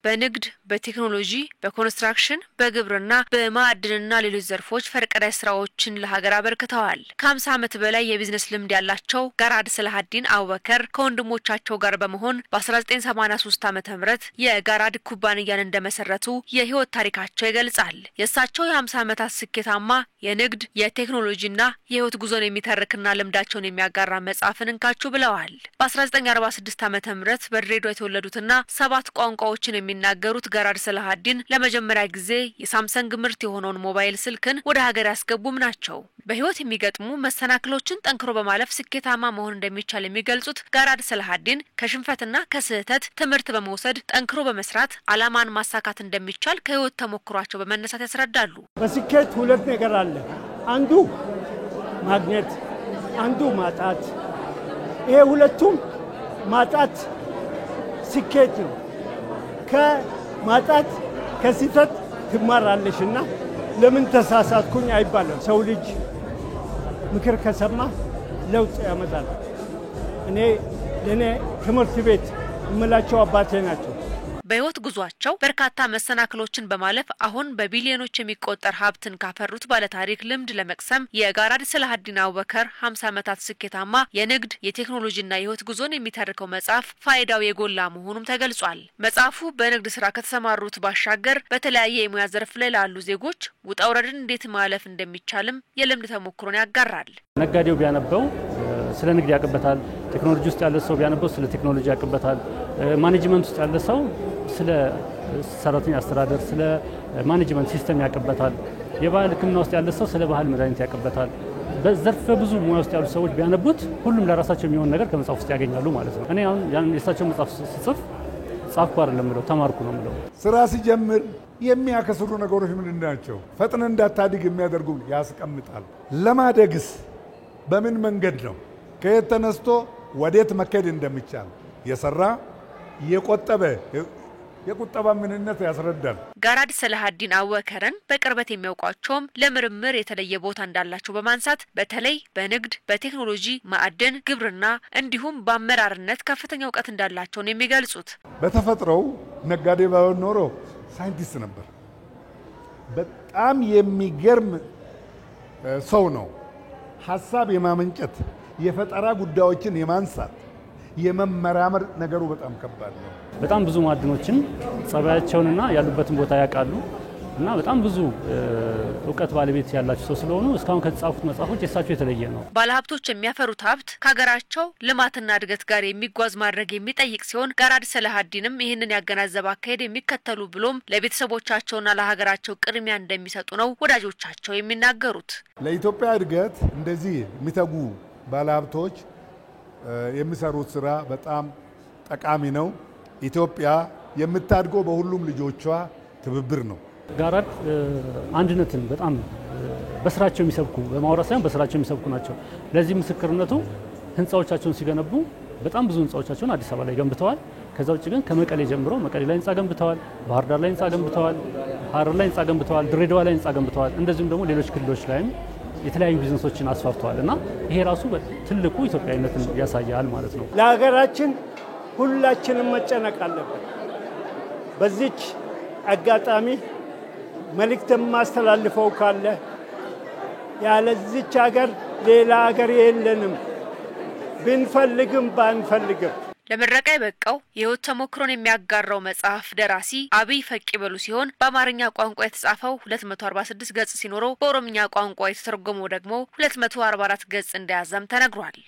በንግድ በቴክኖሎጂ በኮንስትራክሽን በግብርና በማዕድንና ሌሎች ዘርፎች ፈርቀዳጅ ስራዎችን ለሀገር አበርክተዋል። ከ50 ዓመት በላይ የቢዝነስ ልምድ ያላቸው ጋራድ ሰላሀዲን አቡበከር ከወንድሞቻቸው ጋር በመሆን በ1983 ዓ.ም የጋራድ ኩባንያን እንደመሰረቱ የህይወት ታሪካቸው ይገልጻል። የእሳቸው የ50 ዓመታት ስኬታማ የንግድ የቴክኖሎጂና የህይወት ጉዞን የሚተርክና ልምዳቸውን የሚያጋራ መጽሐፍን እንካችሁ ብለዋል። በ1946 ዓ.ም በድሬዳዋ የተወለዱትና 7 ቋንቋዎችን የሚናገሩት ጋራድ ሰላሀዲን ለመጀመሪያ ጊዜ የሳምሰንግ ምርት የሆነውን ሞባይል ስልክን ወደ ሀገር ያስገቡም ናቸው። በህይወት የሚገጥሙ መሰናክሎችን ጠንክሮ በማለፍ ስኬታማ መሆን እንደሚቻል የሚገልጹት ጋራድ ሰላሀዲን ከሽንፈትና ከስህተት ትምህርት በመውሰድ ጠንክሮ በመስራት አላማን ማሳካት እንደሚቻል ከህይወት ተሞክሯቸው በመነሳት ያስረዳሉ። በስኬት ሁለት ነገር አለ። አንዱ ማግኘት፣ አንዱ ማጣት። ይሄ ሁለቱም ማጣት ስኬት ነው። ከማጣት ከስህተት ትማራለሽና ለምን ተሳሳትኩኝ አይባልም። ሰው ልጅ ምክር ከሰማ ለውጥ ያመጣል። ለኔ ትምህርት ቤት እምላቸው አባቴ ናቸው። በህይወት ጉዟቸው በርካታ መሰናክሎችን በማለፍ አሁን በቢሊዮኖች የሚቆጠር ሀብትን ካፈሩት ባለታሪክ ልምድ ለመቅሰም የጋራድ ሰላሀዲን አቡበከር 50 ዓመታት ስኬታማ የንግድ የቴክኖሎጂና የህይወት ጉዞን የሚተርከው መጽሐፍ ፋይዳው የጎላ መሆኑም ተገልጿል። መጽሐፉ በንግድ ስራ ከተሰማሩት ባሻገር በተለያየ የሙያ ዘርፍ ላይ ላሉ ዜጎች ውጣ ውረድን እንዴት ማለፍ እንደሚቻልም የልምድ ተሞክሮን ያጋራል። ነጋዴው ቢያነበው ስለ ንግድ ያቀበታል። ቴክኖሎጂ ውስጥ ያለ ሰው ቢያነበው ስለ ቴክኖሎጂ ያቀበታል። ማኔጅመንት ውስጥ ያለ ሰው ስለ ሰራተኛ አስተዳደር ስለ ማኔጅመንት ሲስተም ያቀበታል። የባህል ሕክምና ውስጥ ያለ ሰው ስለ ባህል መድኃኒት ያቀበታል። በዘርፈ ብዙ ሙያ ውስጥ ያሉ ሰዎች ቢያነቡት ሁሉም ለራሳቸው የሚሆን ነገር ከመጽሐፍ ውስጥ ያገኛሉ ማለት ነው። እኔ አሁን ያን የሳቸው መጽሐፍ ስጽፍ ጻፍኩ አይደለም ነው ተማርኩ ነው ማለት። ስራ ሲጀምር የሚያከስሩ ነገሮች ምን ናቸው? ፈጥነ እንዳታድግ የሚያደርጉ ያስቀምጣል። ለማደግስ በምን መንገድ ነው? ከየት ተነስቶ ወዴት መከድ እንደሚቻል የሰራ የቆጠበ የቁጠባ ምንነት ያስረዳል። ጋራድ ሰላሀዲን አቡበከርን በቅርበት የሚያውቋቸውም ለምርምር የተለየ ቦታ እንዳላቸው በማንሳት በተለይ በንግድ በቴክኖሎጂ ማዕድን ግብርና እንዲሁም በአመራርነት ከፍተኛ እውቀት እንዳላቸው ነው የሚገልጹት። በተፈጥሮው ነጋዴ ባይሆን ኖሮ ሳይንቲስት ነበር። በጣም የሚገርም ሰው ነው። ሐሳብ የማመንጨት የፈጠራ ጉዳዮችን የማንሳት የመመራመር ነገሩ በጣም ከባድ ነው። በጣም ብዙ ማዕድኖችን ጸባያቸውንና ያሉበትን ቦታ ያውቃሉ እና በጣም ብዙ እውቀት ባለቤት ያላቸው ሰው ስለሆኑ እስካሁን ከተጻፉት መጽሐፎች የሳቸው የተለየ ነው። ባለሀብቶች የሚያፈሩት ሀብት ከሀገራቸው ልማትና እድገት ጋር የሚጓዝ ማድረግ የሚጠይቅ ሲሆን ጋራድ ሰላሀዲንም ይህንን ያገናዘበ አካሄድ የሚከተሉ ብሎም ለቤተሰቦቻቸውና ለሀገራቸው ቅድሚያ እንደሚሰጡ ነው ወዳጆቻቸው የሚናገሩት። ለኢትዮጵያ እድገት እንደዚህ የሚተጉ ባለሀብቶች የሚሰሩት ስራ በጣም ጠቃሚ ነው። ኢትዮጵያ የምታድገው በሁሉም ልጆቿ ትብብር ነው። ጋራድ አንድነትን በጣም በስራቸው የሚሰብኩ በማውራት ሳይሆን በስራቸው የሚሰብኩ ናቸው። ለዚህ ምስክርነቱ ህንጻዎቻቸውን ሲገነቡ በጣም ብዙ ህንጻዎቻቸውን አዲስ አበባ ላይ ገንብተዋል። ከዛ ውጭ ግን ከመቀሌ ጀምሮ መቀሌ ላይ ህንጻ ገንብተዋል፣ ባህር ዳር ላይ ህንጻ ገንብተዋል፣ ሐረር ላይ ህንጻ ገንብተዋል፣ ድሬዳዋ ላይ ህንጻ ገንብተዋል። እንደዚሁም ደግሞ ሌሎች ክልሎች ላይም የተለያዩ ቢዝነሶችን አስፋፍተዋል እና ይሄ ራሱ ትልቁ ኢትዮጵያዊነትን ያሳያል ማለት ነው። ለሀገራችን ሁላችንም መጨነቅ አለብን። በዚች አጋጣሚ መልእክት ማስተላልፈው ካለ ያለዚች ሀገር ሌላ ሀገር የለንም፣ ብንፈልግም ባንፈልግም። ለምረቃ የበቃው የህይወት ተሞክሮን የሚያጋራው መጽሐፍ ደራሲ አብይ ፈቂበሉ ሲሆን በአማርኛ ቋንቋ የተጻፈው 246 ገጽ ሲኖረው በኦሮምኛ ቋንቋ የተተረጎመው ደግሞ 244 ገጽ እንደያዘም ተነግሯል።